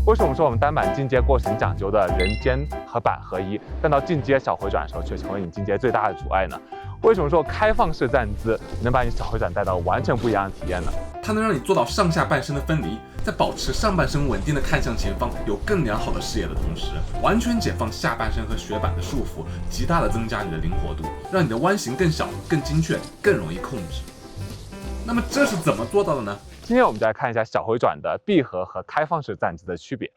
为什么说我们单板进阶过程讲究的人肩和板合一，但到进阶小回转的时候却成为你进阶最大的阻碍呢？为什么说开放式站姿能把你小回转带到完全不一样的体验呢？它能让你做到上下半身的分离，在保持上半身稳定的看向前方，有更良好的视野的同时，完全解放下半身和雪板的束缚，极大的增加你的灵活度，让你的弯形更小、更精确、更容易控制。那么这是怎么做到的呢？今天我们再来看一下小回转的闭合和开放式站姿的区别。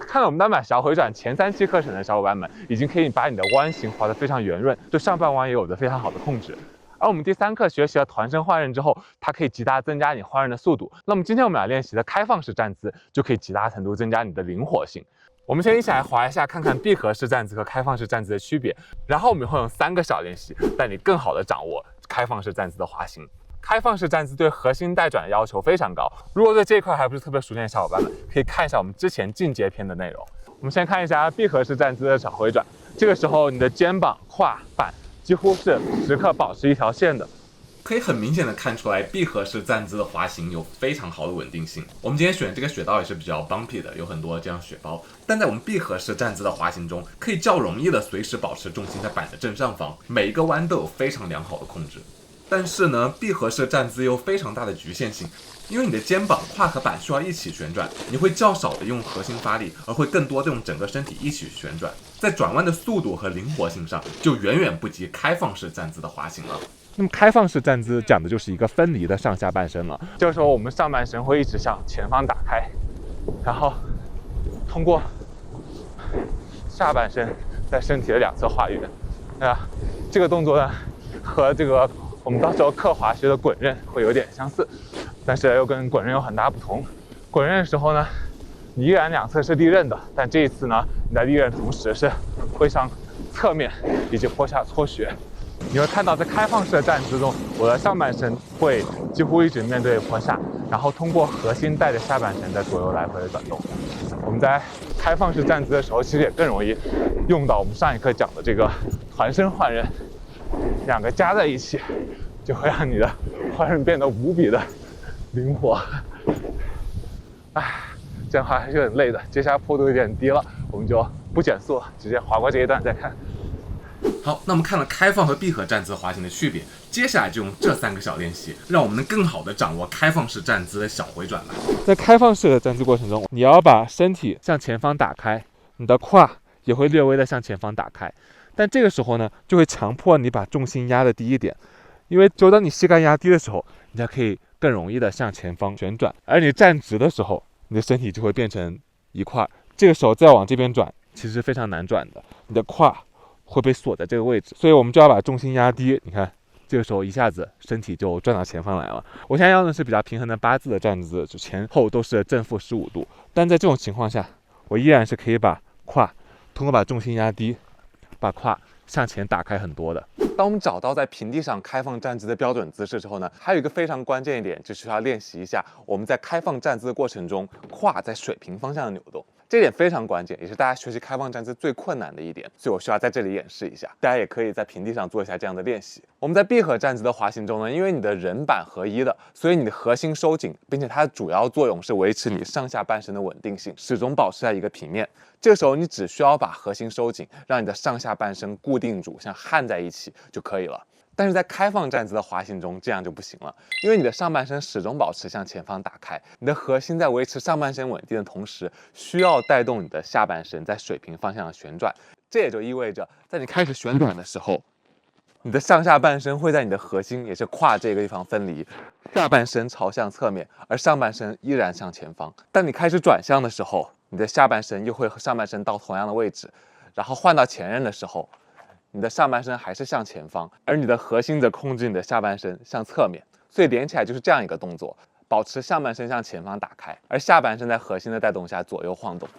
看到我们单板小回转前3期课程的小伙伴们，已经可以把你的弯形滑得非常圆润，对上半弯也有着非常好的控制。而我们第3课学习了团身换刃之后，它可以极大增加你换刃的速度。那么今天我们俩练习的开放式站姿，就可以极大程度增加你的灵活性。我们先一起来滑一下，看看闭合式站姿和开放式站姿的区别。然后我们会用3个小练习，带你更好的掌握开放式站姿的滑行。开放式站姿对核心带转的要求非常高，如果对这一块还不是特别熟练的小伙伴们，可以看一下我们之前进阶篇的内容。我们先看一下闭合式站姿的小回转，这个时候你的肩膀、胯、板几乎是时刻保持一条线的。可以很明显的看出来，闭合式站姿的滑行有非常好的稳定性。我们今天选这个雪道也是比较 bumpy 的，有很多这样雪包。但在我们闭合式站姿的滑行中，可以较容易的随时保持重心在板的正上方，每一个弯都有非常良好的控制。但是呢，闭合式站姿有非常大的局限性，因为你的肩膀、胯和板需要一起旋转，你会较少的用核心发力，而会更多的用整个身体一起旋转，在转弯的速度和灵活性上，就远远不及开放式站姿的滑行了。那么开放式站姿讲的就是一个分离的上下半身了。这个时候我们上半身会一直向前方打开，然后通过下半身在身体的两侧画圆。这个动作呢，和这个我们到时候课滑学的滚刃会有点相似，但是又跟滚刃有很大不同。滚刃的时候呢，你依然两侧是立刃的，但这一次呢，你在立刃的同时是会向侧面以及坡下搓雪。你会看到在开放式的站姿中，我的上半身会几乎一直面对坡下，然后通过核心带着下半身在左右来回的转动。我们在开放式站姿的时候，其实也更容易用到我们上一课讲的这个团身换刃，两个加在一起，就会让你的换刃变得无比的灵活。这样的话还是有点累的。接下来坡度有点低了，我们就不减速了，直接滑过这一段再看。好，那我们看了开放和闭合站姿滑行的区别，接下来就用这3个小练习，让我们能更好的掌握开放式站姿的小回转吧。在开放式的站姿过程中，你要把身体向前方打开，你的胯也会略微的向前方打开，但这个时候呢，就会强迫你把重心压得低一点，因为只有当你膝盖压低的时候，你才可以更容易的向前方旋转，而你站直的时候，你的身体就会变成一块，这个时候再往这边转，其实非常难转的，你的胯会被锁在这个位置，所以我们就要把重心压低。你看，这个时候一下子身体就转到前方来了。我现在用的是比较平衡的8字的站姿，就前后都是正负15度。但在这种情况下，我依然是可以把胯通过把重心压低，把胯向前打开很多的。当我们找到在平地上开放站姿的标准姿势之后呢，还有一个非常关键一点，就是要练习一下我们在开放站姿的过程中，胯在水平方向的扭动。这点非常关键，也是大家学习开放站姿最困难的一点，所以我需要在这里演示一下。大家也可以在平地上做一下这样的练习。我们在闭合站姿的滑行中呢，因为你的人板合一的，所以你的核心收紧，并且它的主要作用是维持你上下半身的稳定性，始终保持在一个平面。这个时候你只需要把核心收紧，让你的上下半身固定住，像焊在一起就可以了。但是在开放站姿的滑行中，这样就不行了，因为你的上半身始终保持向前方打开，你的核心在维持上半身稳定的同时，需要带动你的下半身在水平方向的旋转。这也就意味着，在你开始旋转的时候，你的上下半身会在你的核心，也是胯这个地方分离，下半身朝向侧面，而上半身依然向前方。当你开始转向的时候，你的下半身又会和上半身到同样的位置，然后换到前刃的时候，你的上半身还是向前方，而你的核心则控制你的下半身向侧面，所以连起来就是这样一个动作，保持上半身向前方打开，而下半身在核心的带动下左右晃动。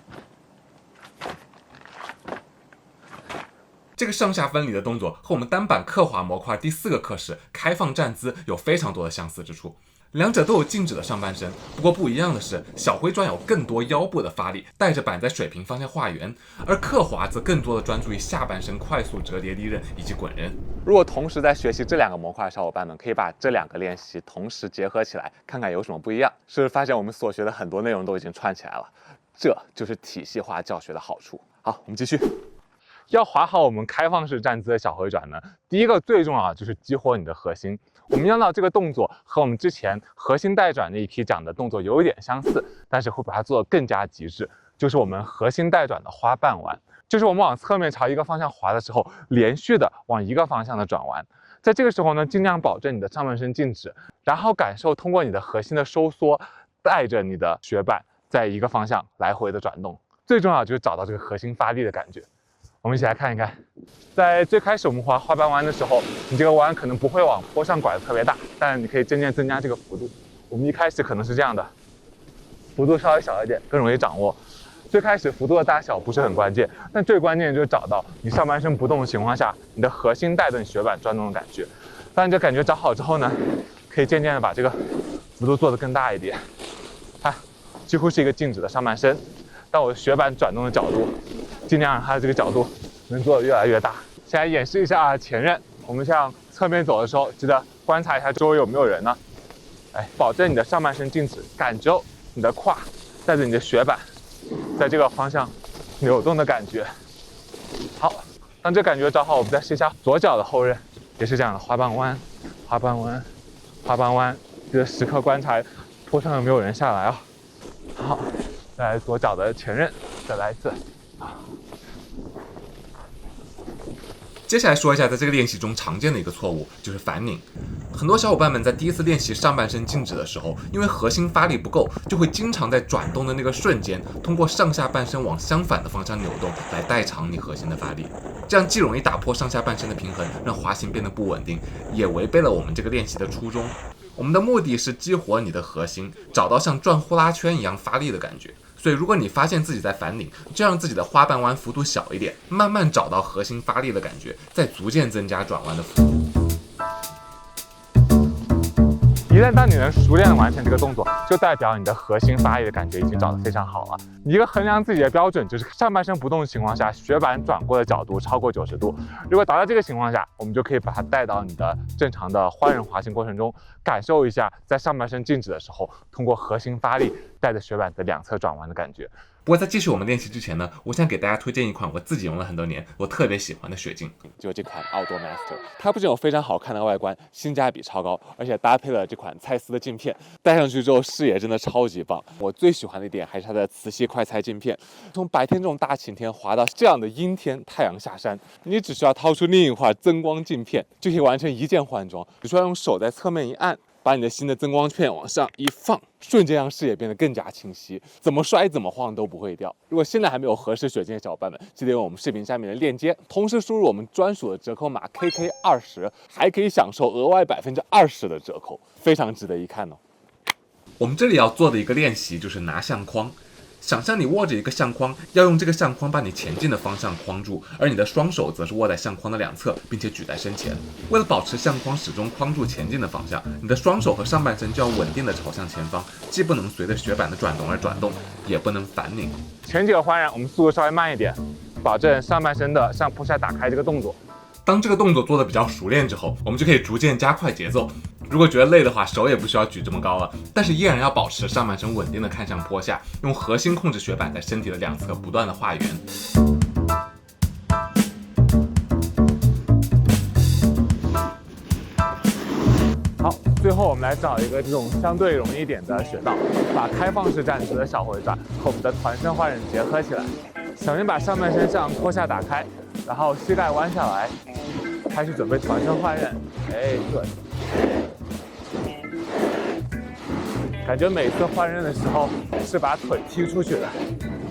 这个上下分离的动作和我们单板刻滑模块第4个课时开放站姿有非常多的相似之处。两者都有静止的上半身，不过不一样的是，小回转有更多腰部的发力，带着板在水平方向画圆，而刻滑则更多的专注于下半身快速折叠利刃以及滚刃。如果同时在学习这两个模块的小伙伴们，可以把这两个练习同时结合起来，看看有什么不一样。是不是发现我们所学的很多内容都已经串起来了？这就是体系化教学的好处。好，我们继续。要滑好我们开放式站姿的小回转呢，第一个最重要的就是激活你的核心。我们要到这个动作和我们之前核心带转那一批讲的动作有一点相似，但是会把它做得更加极致，就是我们核心带转的花瓣弯，就是我们往侧面朝一个方向滑的时候，连续的往一个方向的转弯。在这个时候呢，尽量保证你的上半身静止，然后感受通过你的核心的收缩，带着你的雪板在一个方向来回的转动。最重要就是找到这个核心发力的感觉。我们一起来看一看，在最开始我们滑花瓣弯的时候，你这个弯可能不会往坡上拐得特别大，但你可以渐渐增加这个幅度。我们一开始可能是这样的，幅度稍微小一点，更容易掌握。最开始幅度的大小不是很关键，但最关键就是找到你上半身不动的情况下，你的核心带着你雪板转动的感觉。当你这感觉找好之后呢，可以渐渐的把这个幅度做得更大一点。看，几乎是一个静止的上半身，但我的雪板转动的角度，尽量让它的这个角度能做得越来越大。现在演示一下前刃，我们向侧面走的时候，记得观察一下周围有没有人呢？保证你的上半身静止，感受你的胯带着你的雪板在这个方向扭动的感觉。好，当这感觉找好，我们再试一下左脚的后刃，也是这样的，花瓣弯，花瓣弯，花瓣弯，记得时刻观察坡上有没有人下来啊。好，再来左脚的前刃，再来一次。接下来说一下，在这个练习中常见的一个错误就是反拧。很多小伙伴们在第一次练习上半身静止的时候，因为核心发力不够，就会经常在转动的那个瞬间，通过上下半身往相反的方向扭动来代偿你核心的发力。这样既容易打破上下半身的平衡，让滑行变得不稳定，也违背了我们这个练习的初衷。我们的目的是激活你的核心，找到像转呼啦圈一样发力的感觉。所以如果你发现自己在反拧，就让自己的花瓣弯幅度小一点，慢慢找到核心发力的感觉，再逐渐增加转弯的幅度。一旦当你能熟练的完成这个动作，就代表你的核心发力的感觉已经找得非常好了。你一个衡量自己的标准就是上半身不动的情况下，雪板转过的角度超过90度。如果达到这个情况下，我们就可以把它带到你的正常的换刃滑行过程中，感受一下在上半身静止的时候，通过核心发力带着雪板的两侧转弯的感觉。不过在继续我们练习之前呢，我想给大家推荐一款我自己用了很多年，我特别喜欢的雪镜，就这款 Outdoor Master。它不仅有非常好看的外观，性价比超高，而且搭配了这款蔡司的镜片，戴上去之后视野真的超级棒。我最喜欢的一点还是它的磁吸快拆镜片，从白天这种大晴天滑到这样的阴天，太阳下山，你只需要掏出另一块增光镜片，就可以完成一键换装，只需要用手在侧面一按，把你的新的增光片往上一放，瞬间让视野变得更加清晰，怎么摔怎么晃都不会掉。如果现在还没有合适雪镜的小伙伴们，记得用我们视频下面的链接，同时输入我们专属的折扣码 KK20，还可以享受额外20%的折扣，非常值得一看哦。我们这里要做的一个练习就是拿相框。想象你握着一个相框，要用这个相框把你前进的方向框住，而你的双手则是握在相框的两侧，并且举在身前。为了保持相框始终框住前进的方向，你的双手和上半身就要稳定的朝向前方，既不能随着雪板的转动而转动，也不能反拧。前几个换刃我们速度稍微慢一点，保证上半身的上扑下打开这个动作。当这个动作做得比较熟练之后，我们就可以逐渐加快节奏。如果觉得累的话，手也不需要举这么高了，但是依然要保持上半身稳定的看向坡下，用核心控制雪板在身体的两侧不断的画圆。好，最后我们来找一个这种相对容易一点的雪道，把开放式站姿的小回转和我们的团身换刃结合起来。首先把上半身向坡下打开，然后膝盖弯下来，开始准备团身换刃。对。感觉每次换刃的时候是把腿踢出去的，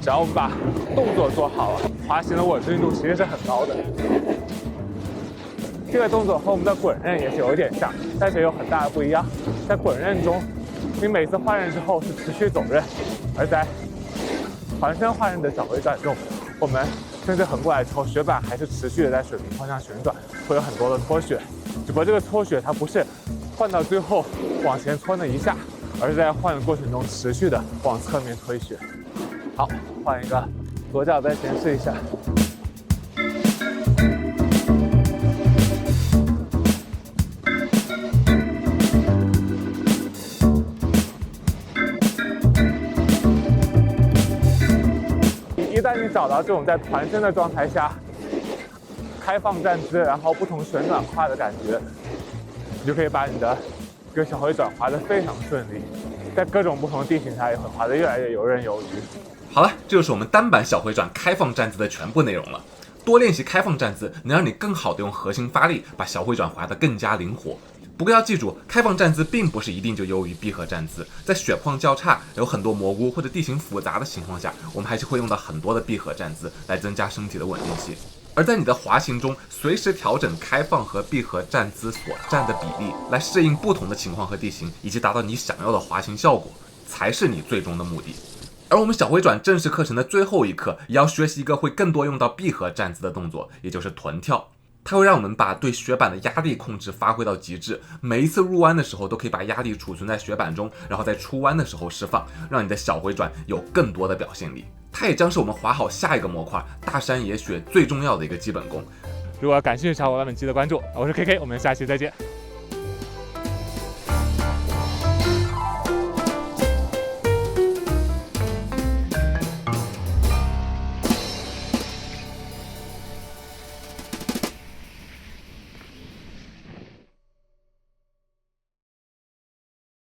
只要我们把动作做好了，滑行的稳定度其实是很高的。这个动作和我们的滚刃也是有一点像，但是有很大的不一样。在滚刃中，你每次换刃之后是持续走刃，而在团身换刃的小回转中，我们甚至横过来之后，雪板还是持续的在水平方向旋转，会有很多的脱雪。只不过这个脱雪它不是换到最后往前搓那一下，而是在换的过程中持续的往侧面推雪。好，换一个左脚在前试一下。一旦你找到这种在团身的状态下开放站姿，然后不同旋转胯的感觉，你就可以把你的这个小回转滑得非常顺利，在各种不同的地形下也会滑得越来越游刃有余。好了，这就是我们单板小回转开放站姿的全部内容了。多练习开放站姿，能让你更好的用核心发力，把小回转滑得更加灵活。不过要记住，开放站姿并不是一定就优于闭合站姿，在雪况较差、有很多蘑菇或者地形复杂的情况下，我们还是会用到很多的闭合站姿来增加身体的稳定性。而在你的滑行中，随时调整开放和闭合站姿所占的比例，来适应不同的情况和地形，以及达到你想要的滑行效果，才是你最终的目的。而我们小回转正式课程的最后一课，也要学习一个会更多用到闭合站姿的动作，也就是臀跳。它会让我们把对雪板的压力控制发挥到极致，每一次入弯的时候都可以把压力储存在雪板中，然后在出弯的时候释放，让你的小回转有更多的表现力。它也将是我们滑好下一个模块大山野雪最重要的一个基本功。如果感兴趣的小伙伴们记得关注，我是 KK，我们下期再见。